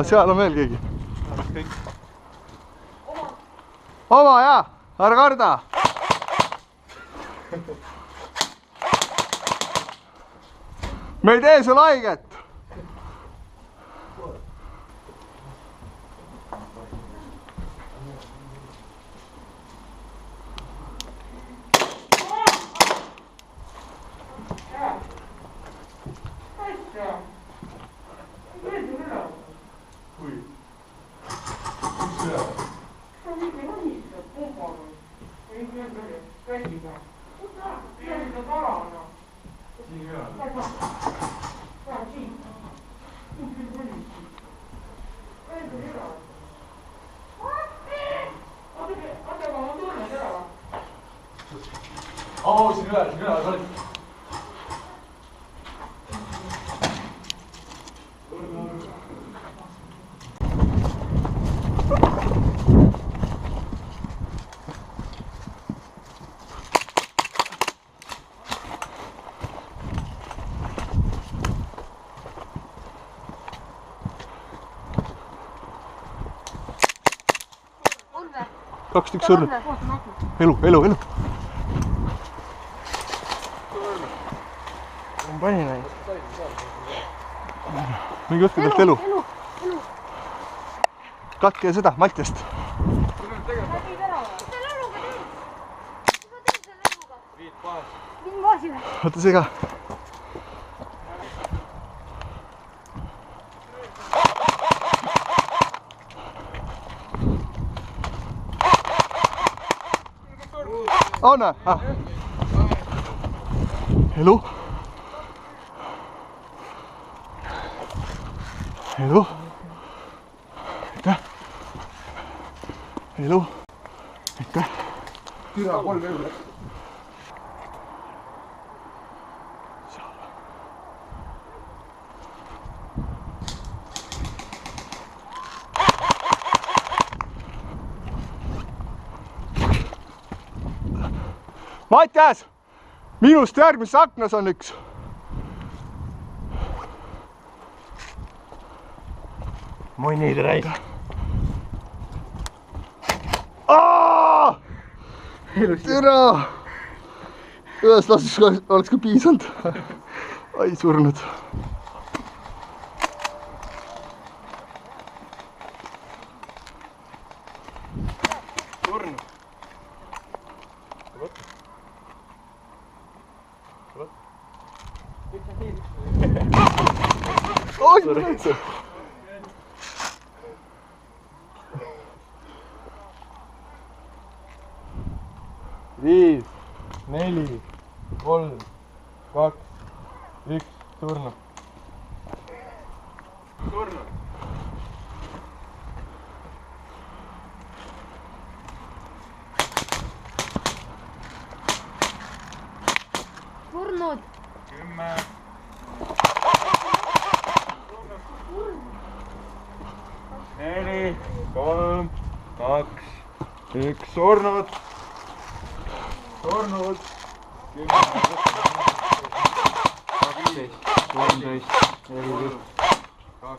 seal on veel keegi. Oma jaa, ära karda. Me ei tee sul haiget. Oh, siin üle, olid. Kaks tükk surnud. Elu. Ma panin neid. Mingi võtke teilt elu. Katke seda Matjast. Võta see ka. Anna! Elu. Aitäh. Elu. Aitäh. Türa 3 elu läks. Matjas! Minust järgmises aknas on üks. Mõnid räid. Türa! Ühes lasus oleks ka piisanud. Ai surnud. Surnud. Oi! 5, 4, 3, 2, 1, surnud. Surnud. Surnud. 10. 4, 3, 2, 1, surnud. Surnud. 10, 12, 13, 14, 2.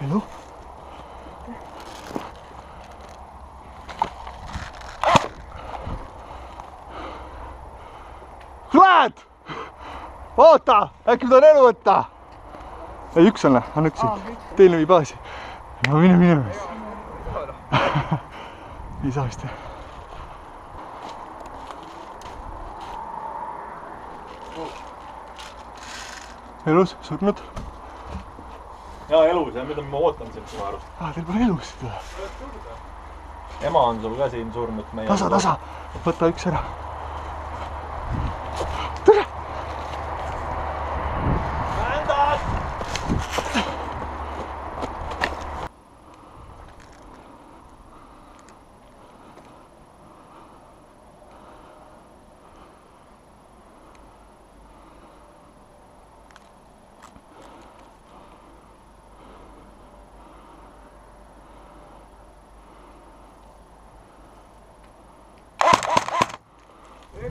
Elu. Lähed! Oota! Äkki ma tahan elu võtta? Ei, üks on üks siit. Teine viib baasi. No mine. Ei saa vist. Elus, surnud. Jaa, elus ja mida ma ootan sind sinu arust. Teil pole elus seda. Ema on sul ka siin surnud meie. Tasa. Võta üks ära.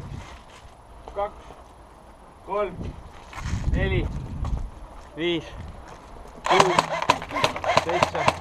1, 2, 3, 4, 5, 6, 7.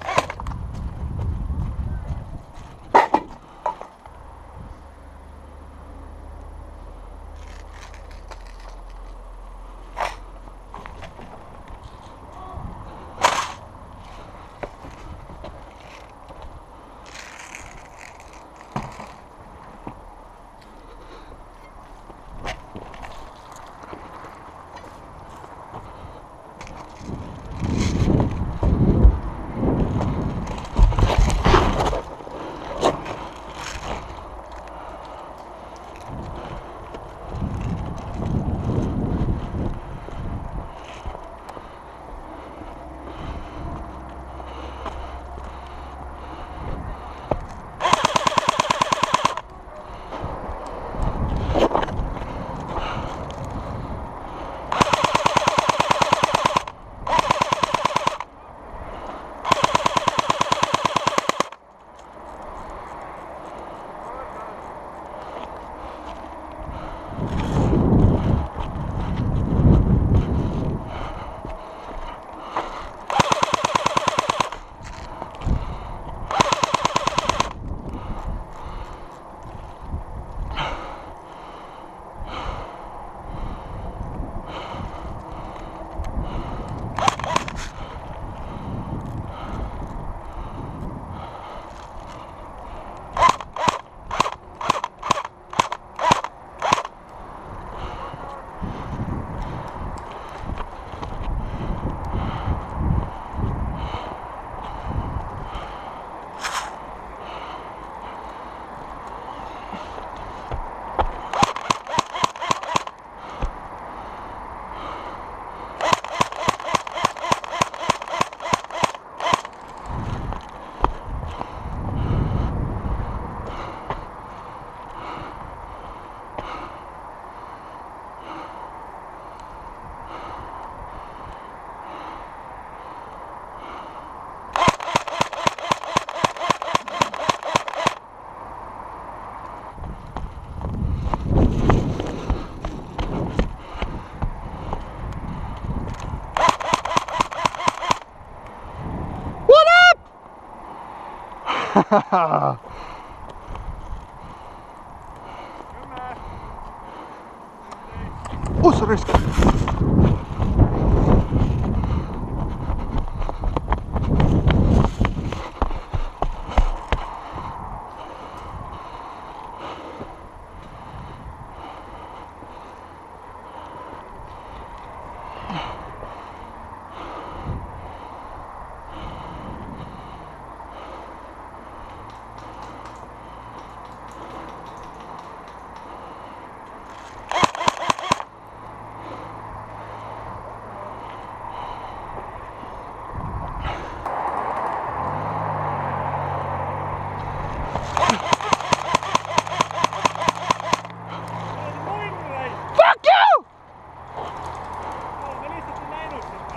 Ossa riski.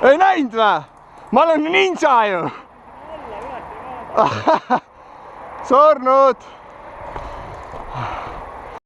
Ei näinud vä? Ma olen ninja ju! Surnud!